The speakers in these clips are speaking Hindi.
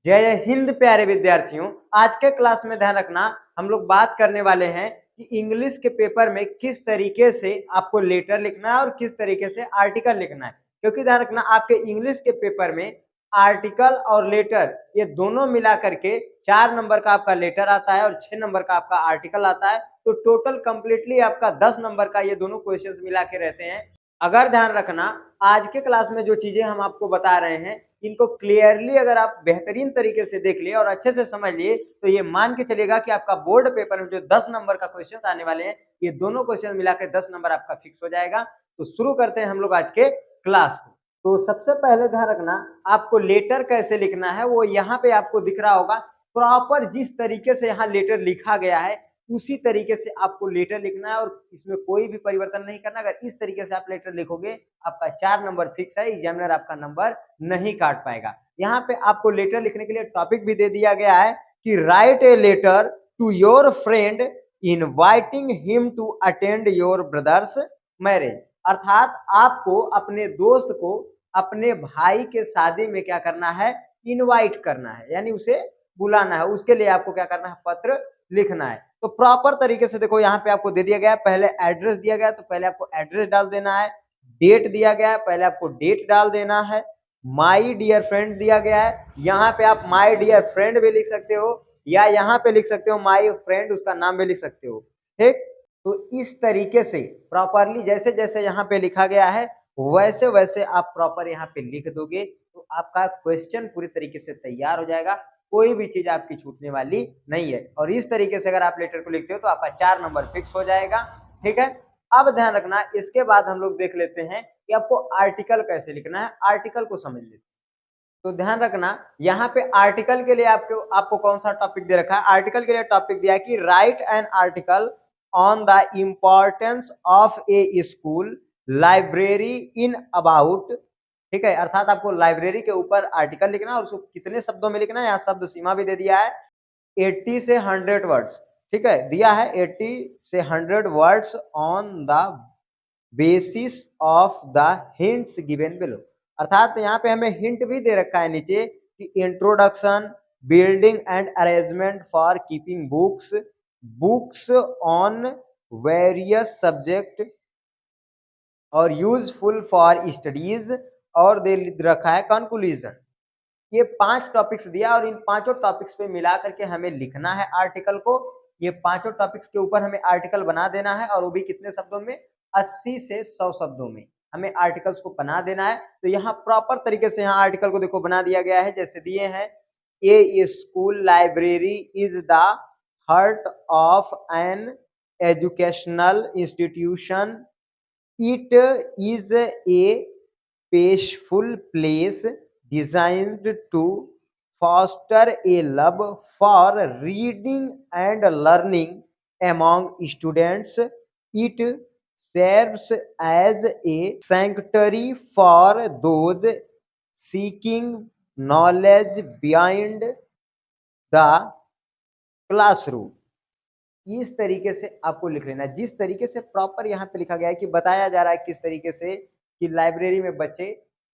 जय हिंद प्यारे विद्यार्थियों। आज के क्लास में ध्यान रखना, हम लोग बात करने वाले हैं कि इंग्लिश के पेपर में किस तरीके से आपको लेटर लिखना है और किस तरीके से आर्टिकल लिखना है। क्योंकि ध्यान रखना, आपके इंग्लिश के पेपर में आर्टिकल और लेटर ये दोनों मिला करके 4 नंबर का आपका लेटर आता है और 6 नंबर का आपका आर्टिकल आता है। तो टोटल कंप्लीटली आपका 10 नंबर का ये दोनों क्वेश्चंस मिला के रहते हैं। अगर ध्यान रखना, आज के क्लास में जो चीजें हम आपको बता रहे हैं, इनको क्लियरली अगर आप बेहतरीन तरीके से देख लिए और अच्छे से समझ लिए तो ये मान के चलेगा कि आपका बोर्ड पेपर में जो 10 नंबर का क्वेश्चन आने वाले हैं, ये दोनों क्वेश्चन मिला के 10 नंबर आपका फिक्स हो जाएगा। तो शुरू करते हैं हम लोग आज के क्लास को। तो सबसे पहले ध्यान रखना, आपको लेटर कैसे लिखना है वो यहाँ पे आपको दिख रहा होगा। प्रॉपर जिस तरीके से यहाँ लेटर लिखा गया है उसी तरीके से आपको लेटर लिखना है और इसमें कोई भी परिवर्तन नहीं करना। अगर इस तरीके से आप लेटर लिखोगे, आपका 4 नंबर फिक्स है, एग्जामिनर आपका नंबर नहीं काट पाएगा। यहाँ पे आपको लेटर लिखने के लिए टॉपिक भी दे दिया गया है कि write a letter to your friend inviting him to attend your brother's marriage. अर्थात आपको अपने दोस्त को अपने भाई के शादी में क्या करना है, इनवाइट करना है, यानी उसे बुलाना है। उसके लिए आपको क्या करना है, पत्र लिखना है। तो प्रॉपर तरीके से देखो, यहाँ पे आपको दे दिया गया है, पहले एड्रेस दिया गया है तो पहले आपको एड्रेस डाल देना है। डेट दिया गया है, पहले आपको डेट डाल देना है। माई डियर फ्रेंड दिया गया है, यहाँ पे आप माई डियर फ्रेंड भी लिख सकते हो या यहाँ पे लिख सकते हो माई फ्रेंड, उसका नाम भी लिख सकते हो। ठीक, तो इस तरीके से प्रॉपरली जैसे जैसे यहाँ पे लिखा गया है वैसे वैसे आप प्रॉपर यहाँ पे लिख दोगे तो आपका क्वेश्चन पूरी तरीके से तैयार हो जाएगा। कोई भी चीज आपकी छूटने वाली नहीं है। और इस तरीके से अगर आप लेटर को लिखते हो तो आपका 4 नंबर फिक्स हो जाएगा। ठीक है, अब ध्यान रखना, इसके बाद हम लोग देख लेते हैं कि आपको आर्टिकल कैसे लिखना है। आर्टिकल को समझ लेते हैं। तो ध्यान रखना, यहाँ पे आर्टिकल के लिए आपको कौन सा टॉपिक दे रखा है। आर्टिकल के लिए टॉपिक दिया है कि right an article on the importance of A school library in about. ठीक है, अर्थात आपको लाइब्रेरी के ऊपर आर्टिकल लिखना है और उसको कितने शब्दों में लिखना है। यहाँ शब्द सीमा भी दे दिया है 80 से 100 वर्ड्स। ठीक है, दिया है 80 से 100 words on the basis of the hints given below. अर्थात यहाँ पे हमें हिंट भी दे रखा है नीचे कि introduction, building and arrangement for keeping books, books on various subject और यूजफुल फॉर स्टडीज, और दे रखा है कंक्लूजन। ये 5 टॉपिक्स दिया और इन पांचों टॉपिक्स पे मिला करके हमें लिखना है आर्टिकल को। ये पांचों टॉपिक्स के ऊपर हमें आर्टिकल बना देना है और वो भी कितने शब्दों में, 80 से 100 शब्दों में हमें आर्टिकल्स को बना देना है। तो यहाँ प्रॉपर तरीके से यहाँ आर्टिकल को देखो बना दिया गया है, जैसे दिए हैं, a school library is the heart of an educational institution, it is a peaceful place designed to foster a love for reading and learning among students. It serves as a sanctuary for those seeking knowledge beyond the classroom. इस तरीके से आपको लिख लेना है। जिस तरीके से प्रॉपर यहाँ पे लिखा गया है कि बताया जा रहा है किस तरीके से कि लाइब्रेरी में बच्चे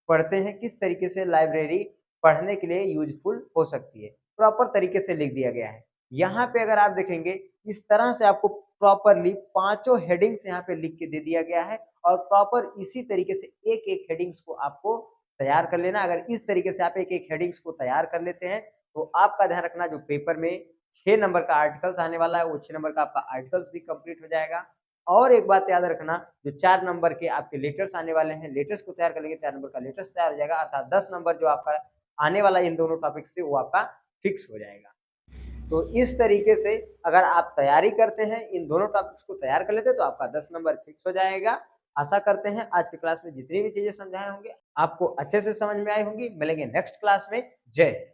पढ़ते हैं, किस तरीके से लाइब्रेरी पढ़ने के लिए यूजफुल हो सकती है, प्रॉपर तरीके से लिख दिया गया है। यहाँ पे अगर आप देखेंगे इस तरह से आपको प्रॉपरली पांचों हेडिंग्स यहाँ पे लिख के दे दिया गया है और प्रॉपर इसी तरीके से एक एक हेडिंग्स को आपको तैयार कर लेना। अगर इस तरीके से आप एक एक हेडिंग्स को तैयार कर लेते हैं तो आपका ध्यान रखना, जो पेपर में 6 नंबर का आर्टिकल्स आने वाला है वो 6 नंबर का आपका आर्टिकल्स भी कंप्लीट हो जाएगा। और एक बात याद रखना, जो 4 नंबर के आपके लेटर्स आने वाले हैं, लेटर्स को तैयार कर लेंगे 4 नंबर का लेटर्स तैयार हो जाएगा। अर्थात 10 नंबर जो आपका आने वाला इन दोनों टॉपिक से वो आपका फिक्स हो जाएगा। तो इस तरीके से अगर आप तैयारी करते हैं, इन दोनों टॉपिक्स को तैयार कर लेते हैं तो आपका 10 नंबर फिक्स हो जाएगा। आशा करते हैं आज के क्लास में जितनी भी चीजें समझाए होंगे आपको अच्छे से समझ में आई होंगी। मिलेंगे नेक्स्ट क्लास में। जय हिंद।